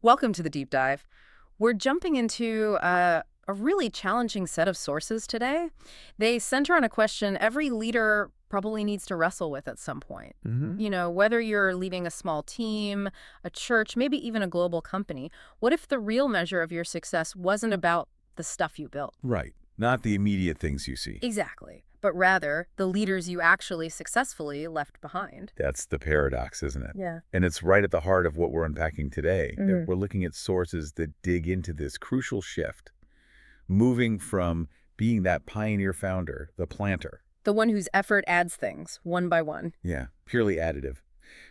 Welcome to the deep dive. We're jumping into a really challenging set of sources today. They center on a question every leader probably needs to wrestle with at some point. Hmm. Whether you're leading a small team, a church, maybe even a global company, what if the real measure of your success wasn't about the stuff you built? Right. Not the immediate things you see. Exactly. But rather, the leaders you actually successfully left behind. That's the paradox, isn't it? Yeah. And it's right at the heart of what we're unpacking today. That Mhm. we're looking at sources that dig into this crucial shift, moving from being that pioneer founder, the planter, The one whose effort adds things, one by one. yeah, purely additive,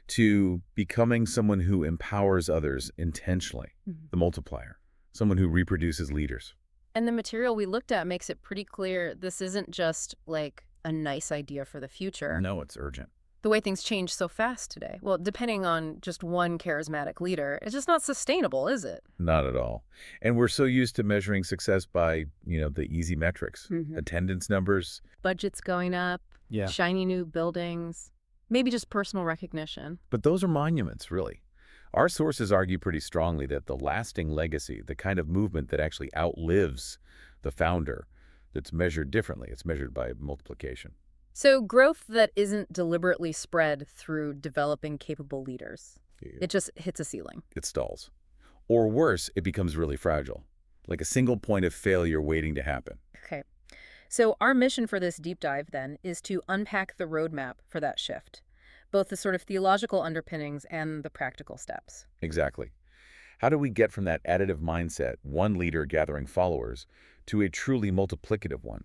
to becoming someone who empowers others intentionally, Mhm. the multiplier, someone who reproduces leaders. And the material we looked at makes it pretty clear this isn't just like a nice idea for the future. No, it's urgent. The way things change so fast today. Well, depending on just one charismatic leader, it's just not sustainable, is it? Not at all. And we're so used to measuring success by, the easy metrics, Mhm. attendance numbers. Budgets going up, Yeah. shiny new buildings, maybe just personal recognition. But those are monuments, really. Our sources argue pretty strongly that the lasting legacy, the kind of movement that actually outlives the founder, that's measured differently. It's measured by multiplication. So growth that isn't deliberately spread through developing capable leaders. It just hits a ceiling. It stalls. Or worse, it becomes really fragile, like a single point of failure waiting to happen. Okay. So our mission for this deep dive, then, is to unpack the roadmap for that shift, both the sort of theological underpinnings and the practical steps. Exactly. How do we get from that additive mindset, one leader gathering followers, to a truly multiplicative one,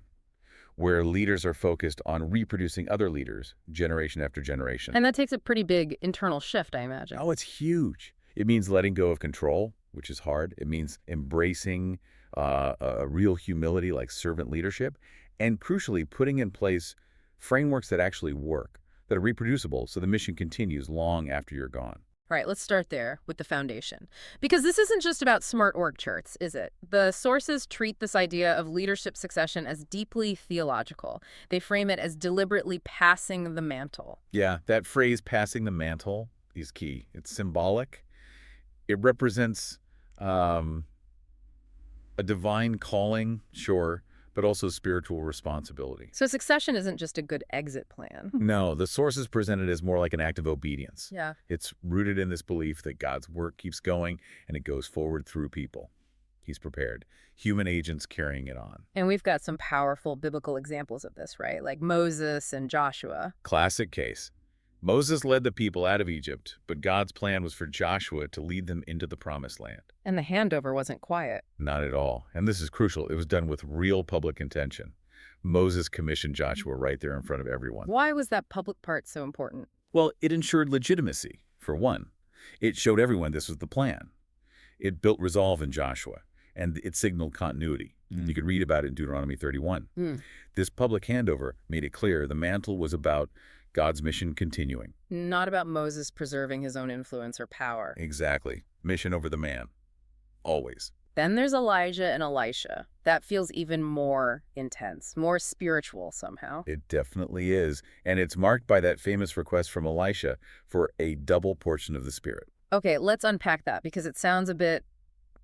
where leaders are focused on reproducing other leaders, generation after generation? And that takes a pretty big internal shift, I imagine. Oh, it's huge. It means letting go of control, which is hard. It means embracing a real humility like servant leadership, and crucially, putting in place frameworks that actually work, that are reproducible, so the mission continues long after you're gone. All right, let's start there with the foundation. Because this isn't just about smart org charts, is it? The sources treat this idea of leadership succession as deeply theological. They frame it as deliberately passing the mantle. Yeah, that phrase, passing the mantle, is key. It's symbolic. It represents a divine calling, sure, but also spiritual responsibility. So succession isn't just a good exit plan. No, the source is presented as more like an act of obedience. Yeah. It's rooted in this belief that God's work keeps going and it goes forward through people. He's prepared. Human agents carrying it on. And we've got some powerful biblical examples of this, right? Like Moses and Joshua. Classic case. Moses led the people out of Egypt, but God's plan was for Joshua to lead them into the promised land. And the handover wasn't quiet. Not at all. And this is crucial. It was done with real public intention. Moses commissioned Joshua right there in front of everyone. Why was that public part so important? Well, it ensured legitimacy, for one. It showed everyone this was the plan. It built resolve in Joshua, and it signaled continuity. You could read about it in Deuteronomy 31. Mm. This public handover made it clear the mantle was about God's mission continuing. Not about Moses preserving his own influence or power. Exactly. Mission over the man. Always. Then there's Elijah and Elisha. That feels even more intense, more spiritual somehow. It definitely is. And it's marked by that famous request from Elisha for a double portion of the Spirit. Okay, let's unpack that because it sounds a bit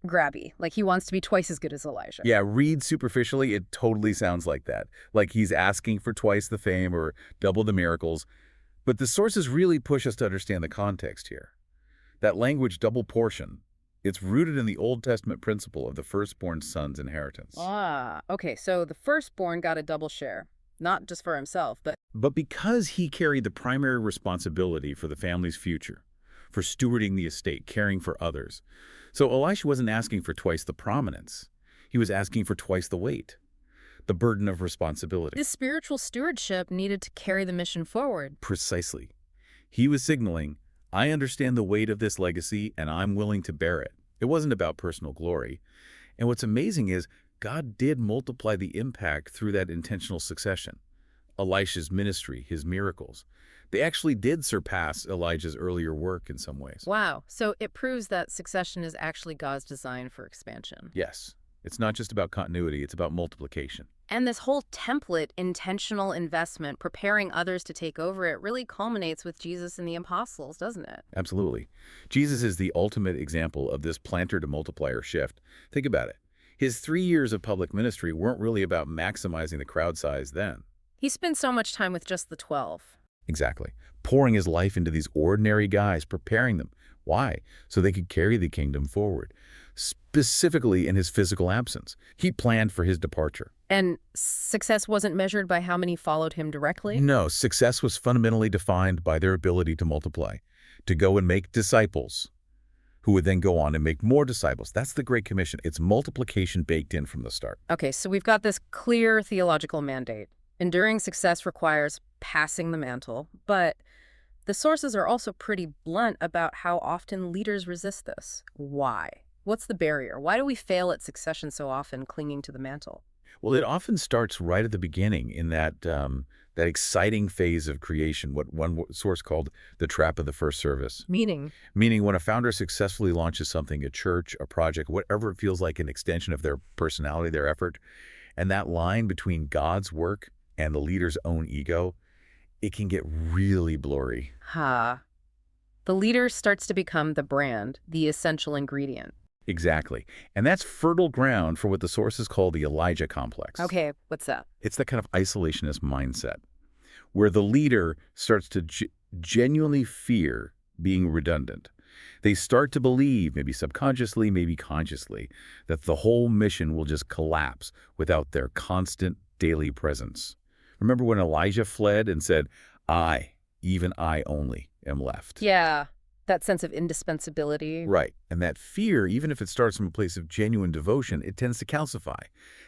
grabby, like he wants to be twice as good as Elijah. Yeah, read superficially, it totally sounds like that. Like he's asking for twice the fame or double the miracles. But the sources really push us to understand the context here. That language, double portion, it's rooted in the Old Testament principle of the firstborn son's inheritance. Ah, okay, so the firstborn got a double share, not just for himself, but But because he carried the primary responsibility for the family's future, for stewarding the estate, caring for others. So Elisha wasn't asking for twice the prominence. He was asking for twice the weight, the burden of responsibility. this spiritual stewardship needed to carry the mission forward. Precisely. He was signaling, I understand the weight of this legacy and I'm willing to bear it. It wasn't about personal glory. And what's amazing is God did multiply the impact through that intentional succession. Elisha's ministry, his miracles, they actually did surpass Elijah's earlier work in some ways. Wow, so it proves that succession is actually God's design for expansion. Yes, it's not just about continuity, it's about multiplication. And this whole template, intentional investment, preparing others to take over, it really culminates with Jesus and the apostles, doesn't it? Absolutely. Jesus is the ultimate example of this planter to multiplier shift. Think about it. His 3 years of public ministry weren't really about maximizing the crowd size then. He spent so much time with just the 12. Exactly. Pouring his life into these ordinary guys, preparing them. Why? So they could carry the kingdom forward. Specifically in his physical absence. He planned for his departure. And success wasn't measured by how many followed him directly? No, success was fundamentally defined by their ability to multiply, to go and make disciples, who would then go on and make more disciples. That's the Great Commission. It's multiplication baked in from the start. Okay, so we've got this clear theological mandate. Enduring success requires passing the mantle, but the sources are also pretty blunt about how often leaders resist this. Why? What's the barrier? Why do we fail at succession so often, clinging to the mantle? Well, it often starts right at the beginning in that exciting phase of creation, what one source called the trap of the first service. Meaning? Meaning when a founder successfully launches something, a church, a project, whatever it feels like an extension of their personality, their effort, and that line between God's work and the leader's own ego, it can get really blurry. Ha. The leader starts to become the brand, the essential ingredient. Exactly. And that's fertile ground for what the sources call the Elijah complex. Okay, what's that? It's that kind of isolationist mindset where the leader starts to genuinely fear being redundant. They start to believe, maybe subconsciously, maybe consciously, that the whole mission will just collapse without their constant daily presence. Remember when Elijah fled and said, I, even I only, am left? Yeah, that sense of indispensability. Right. And that fear, even if it starts from a place of genuine devotion, it tends to calcify.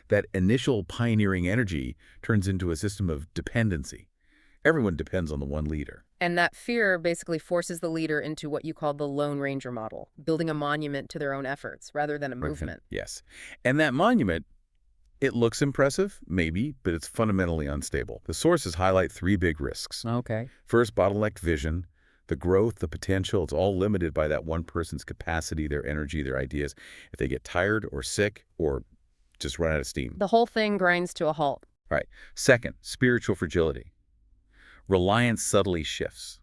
That initial pioneering energy turns into a system of dependency. Everyone depends on the one leader. And that fear basically forces the leader into what you call the Lone Ranger model, building a monument to their own efforts rather than a movement. Yes. And that monument, it looks impressive, maybe, but it's fundamentally unstable. The sources highlight 3 big risks. Okay. First, bottlenecked vision. The growth, the potential, it's all limited by that one person's capacity, their energy, their ideas. If they get tired or sick or just run out of steam. The whole thing grinds to a halt. Right. Second, spiritual fragility. Reliance subtly shifts.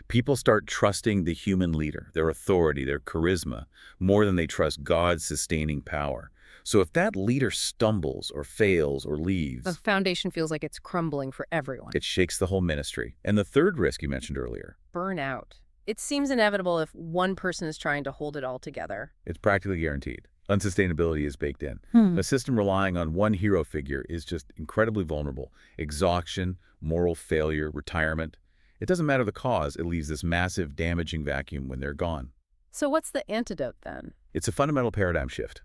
People start trusting the human leader, their authority, their charisma, more than they trust God's sustaining power. So if that leader stumbles or fails or leaves, The foundation feels like it's crumbling for everyone. it shakes the whole ministry. And the third risk you mentioned earlier, Burnout. It seems inevitable if one person is trying to hold it all together. it's practically guaranteed. Unsustainability is baked in. A system relying on one hero figure is just incredibly vulnerable. Exhaustion, moral failure, retirement. It doesn't matter the cause, it leaves this massive, damaging vacuum when they're gone. So what's the antidote then? It's a fundamental paradigm shift.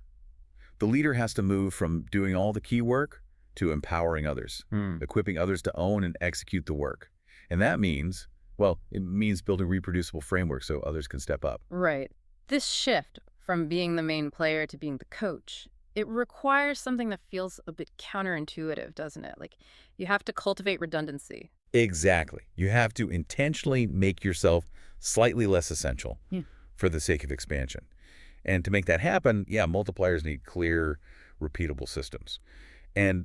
The leader has to move from doing all the key work to empowering others, equipping others to own and execute the work. And that means, well, it means building reproducible frameworks so others can step up. Right. This shift from being the main player to being the coach, it requires something that feels a bit counterintuitive, doesn't it? Like, you have to cultivate redundancy. Exactly. You have to intentionally make yourself slightly less essential for the sake of expansion. And to make that happen, yeah, multipliers need clear, repeatable systems. And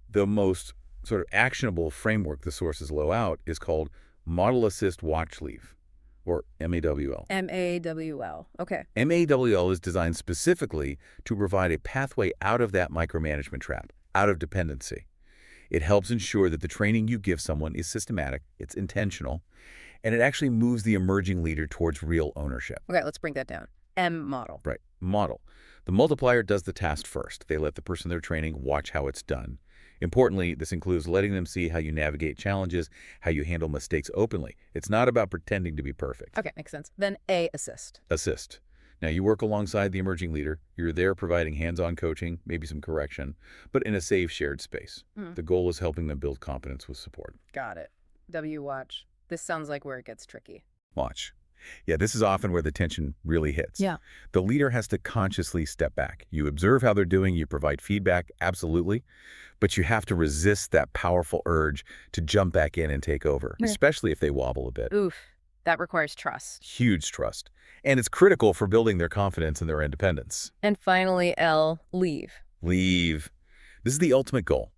the most sort of actionable framework the sources lay out is called Model Assist Watch Leave, or MAWL. MAWL. Okay. MAWL is designed specifically to provide a pathway out of that micromanagement trap, out of dependency. It helps ensure that the training you give someone is systematic, it's intentional, and it actually moves the emerging leader towards real ownership. Okay, let's break that down. M model. Right. Model. The multiplier does the task first. They let the person they're training watch how it's done. Importantly, this includes letting them see how you navigate challenges, how you handle mistakes openly. It's not about pretending to be perfect. Okay, makes sense. Then A, assist. Assist. Now, you work alongside the emerging leader. You're there providing hands-on coaching, maybe some correction, but in a safe, shared space. The goal is helping them build confidence with support. Got it. W, watch. This sounds like where it gets tricky. Watch. Yeah, this is often where the tension really hits. Yeah. The leader has to consciously step back. You observe how they're doing, you provide feedback, absolutely, but you have to resist that powerful urge to jump back in and take over, especially if they wobble a bit. Oof. That requires trust. Huge trust. And it's critical for building their confidence and their independence. And finally, L, leave. Leave. This is the ultimate goal.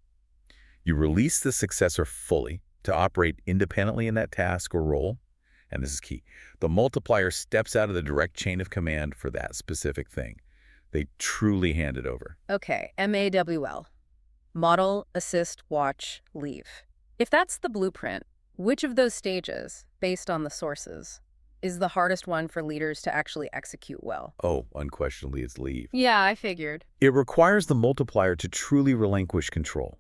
You release the successor fully to operate independently in that task or role, and this is key. The multiplier steps out of the direct chain of command for that specific thing. They truly hand it over. Okay, MAWL. Model, assist, watch, leave. If that's the blueprint, which of those stages, based on the sources, is the hardest one for leaders to actually execute well? Oh, unquestionably, it's leave. Yeah, I figured. It requires the multiplier to truly relinquish control,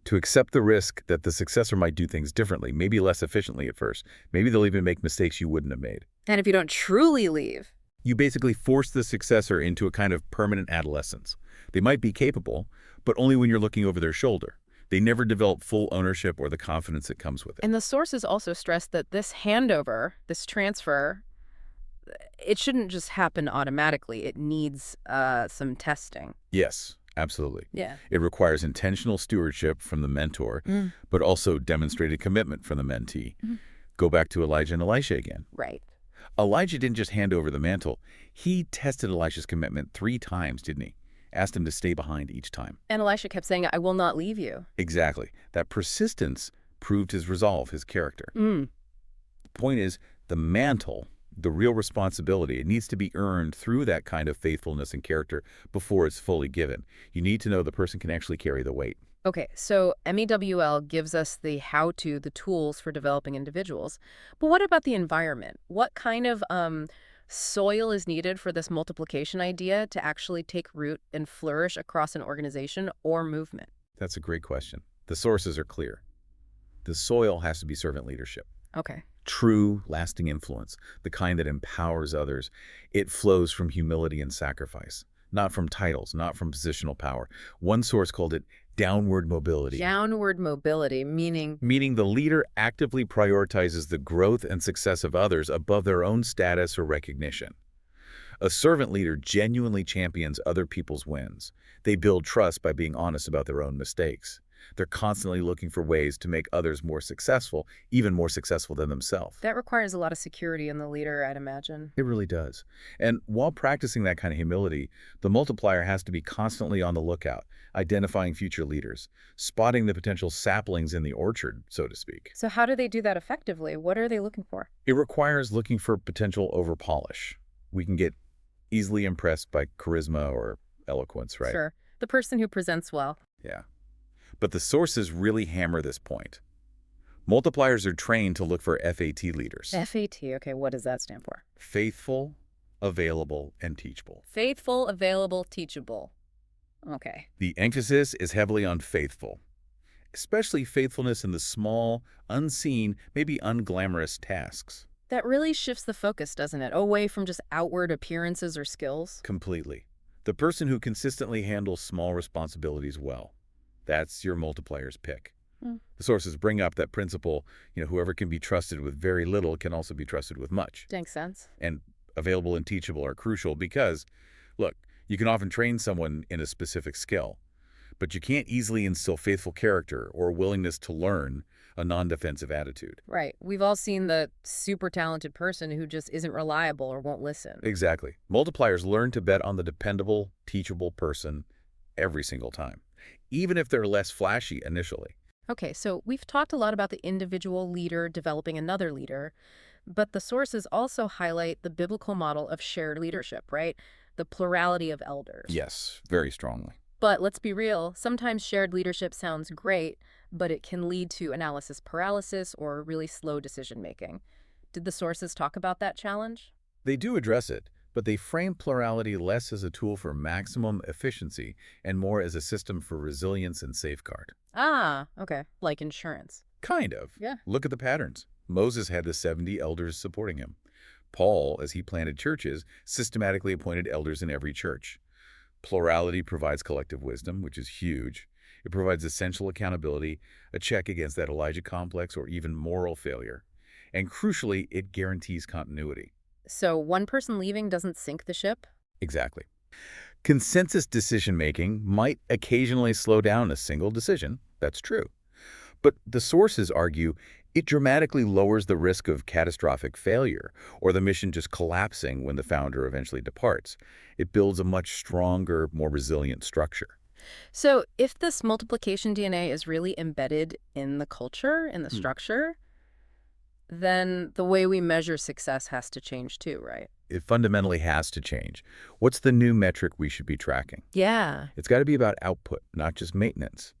to accept the risk that the successor might do things differently, maybe less efficiently at first. Maybe they'll even make mistakes you wouldn't have made. And if you don't truly leave, You basically force the successor into a kind of permanent adolescence. They might be capable, but only when you're looking over their shoulder. They never develop full ownership or the confidence that comes with it. and the sources also stress that this handover, this transfer, it shouldn't just happen automatically. It needs some testing. Yes, absolutely. Yeah. It requires intentional stewardship from the mentor, but also demonstrated commitment from the mentee. Go back to Elijah and Elisha again. Right. Elijah didn't just hand over the mantle. He tested Elisha's commitment 3 times, didn't he? Asked him to stay behind each time. And Elisha kept saying, I will not leave you. Exactly. That persistence proved his resolve, his character. The point is, the mantle, the real responsibility, it needs to be earned through that kind of faithfulness and character before it's fully given. You need to know the person can actually carry the weight. Okay, so MEWL gives us the how-to, the tools for developing individuals. But what about the environment? What kind of soil is needed for this multiplication idea to actually take root and flourish across an organization or movement? That's a great question. The sources are clear. The soil has to be servant leadership. Okay. True, lasting influence, the kind that empowers others. It flows from humility and sacrifice, not from titles, not from positional power. One source called it downward mobility. Downward mobility, meaning... Meaning the leader actively prioritizes the growth and success of others above their own status or recognition. A servant leader genuinely champions other people's wins. They build trust by being honest about their own mistakes. They're constantly looking for ways to make others more successful, even more successful than themselves. That requires a lot of security in the leader, I'd imagine. It really does. And while practicing that kind of humility, the multiplier has to be constantly on the lookout, identifying future leaders, spotting the potential saplings in the orchard, so to speak. So how do they do that effectively? What are they looking for? It requires looking for potential overpolish. We can get easily impressed by charisma or eloquence, right? Sure. The person who presents well. Yeah. But the sources really hammer this point. Multipliers are trained to look for FAT leaders. FAT, okay, what does that stand for? Faithful, available, and teachable. Faithful, available, teachable. Okay. The emphasis is heavily on faithful, especially faithfulness in the small, unseen, maybe unglamorous tasks. That really shifts the focus, doesn't it? Away from just outward appearances or skills. Completely. The person who consistently handles small responsibilities well. That's your multiplier's pick. The sources bring up that principle, whoever can be trusted with very little can also be trusted with much. Makes sense. And available and teachable are crucial because, look, you can often train someone in a specific skill, but you can't easily instill faithful character or willingness to learn a non-defensive attitude. Right. We've all seen the super talented person who just isn't reliable or won't listen. Exactly. Multipliers learn to bet on the dependable, teachable person every single time, even if they're less flashy initially. Okay, so we've talked a lot about the individual leader developing another leader, but the sources also highlight the biblical model of shared leadership, right? The plurality of elders. Yes, very strongly. But let's be real, sometimes shared leadership sounds great, but it can lead to analysis paralysis or really slow decision-making. Did the sources talk about that challenge? They do address it, but they frame plurality less as a tool for maximum efficiency and more as a system for resilience and safeguard. Ah, okay. Like insurance. Kind of. Yeah. Look at the patterns. Moses had the 70 elders supporting him. Paul, as he planted churches, systematically appointed elders in every church. Plurality provides collective wisdom, which is huge. It provides essential accountability, a check against that Elijah complex or even moral failure. And crucially, it guarantees continuity. So one person leaving doesn't sink the ship? Exactly. Consensus decision-making might occasionally slow down a single decision. That's true. But the sources argue it dramatically lowers the risk of catastrophic failure or the mission just collapsing when the founder eventually departs. It builds a much stronger, more resilient structure. So if this multiplication DNA is really embedded in the culture, in the Hmm. structure, then the way we measure success has to change too, right? It fundamentally has to change. What's the new metric we should be tracking? Yeah. It's got to be about output, not just maintenance.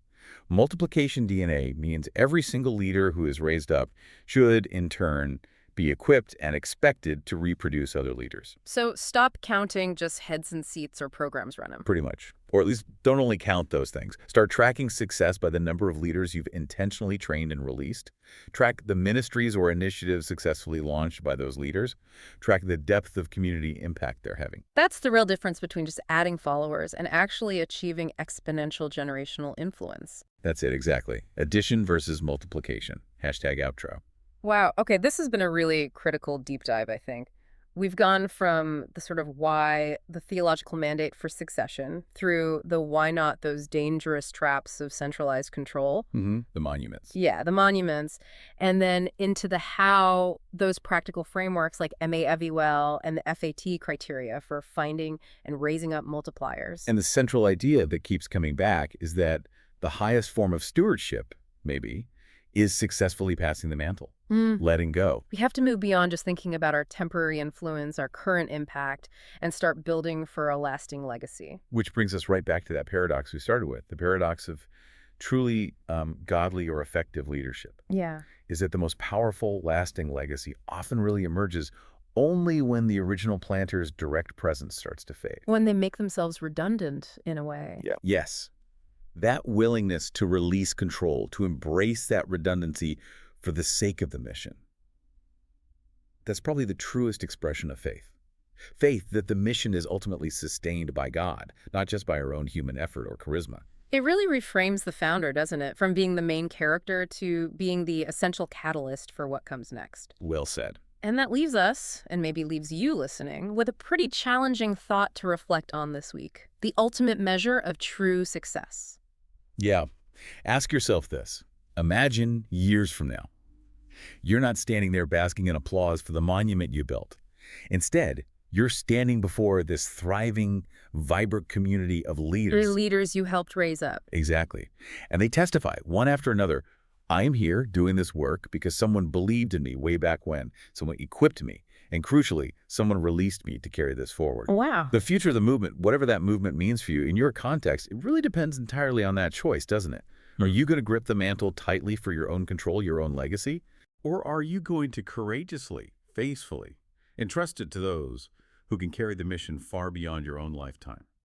Multiplication DNA means every single leader who is raised up should, in turn, be equipped and expected to reproduce other leaders. So stop counting just heads and seats or programs run them. Pretty much. Or at least don't only count those things. Start tracking success by the number of leaders you've intentionally trained and released. Track the ministries or initiatives successfully launched by those leaders. Track the depth of community impact they're having. That's the real difference between just adding followers and actually achieving exponential generational influence. That's it, exactly. Addition versus multiplication. Hashtag outro. Wow. Okay, this has been a really critical deep dive, I think. We've gone from the sort of why, the theological mandate for succession, through the why not those dangerous traps of centralized control. The monuments. Yeah, the monuments, and then into the how those practical frameworks like MA Everywell and the FAT criteria for finding and raising up multipliers. And the central idea that keeps coming back is that the highest form of stewardship, maybe, is successfully passing the mantle, letting go. We have to move beyond just thinking about our temporary influence, our current impact, and start building for a lasting legacy. Which brings us right back to that paradox we started with, the paradox of truly godly or effective leadership, Yeah. is that the most powerful, lasting legacy often really emerges only when the original planter's direct presence starts to fade. When they make themselves redundant in a way. Yeah. Yes. That willingness to release control, to embrace that redundancy for the sake of the mission. That's probably the truest expression of faith. Faith that the mission is ultimately sustained by God, not just by our own human effort or charisma. It really reframes the founder, doesn't it? From being the main character to being the essential catalyst for what comes next. Well said. And that leaves us, and maybe leaves you listening, with a pretty challenging thought to reflect on this week. The ultimate measure of true success. Yeah. Ask yourself this. Imagine years from now. You're not standing there basking in applause for the monument you built. Instead, you're standing before this thriving, vibrant community of The leaders. leaders you helped raise up. Exactly. And they testify, one after another, I am here doing this work because someone believed in me way back when, someone equipped me, and crucially, someone released me to carry this forward. Wow. The future of the movement, whatever that movement means for you, in your context, it really depends entirely on that choice, doesn't it? Are you going to grip the mantle tightly for your own control, your own legacy? Or are you going to courageously, faithfully, entrust it to those who can carry the mission far beyond your own lifetime?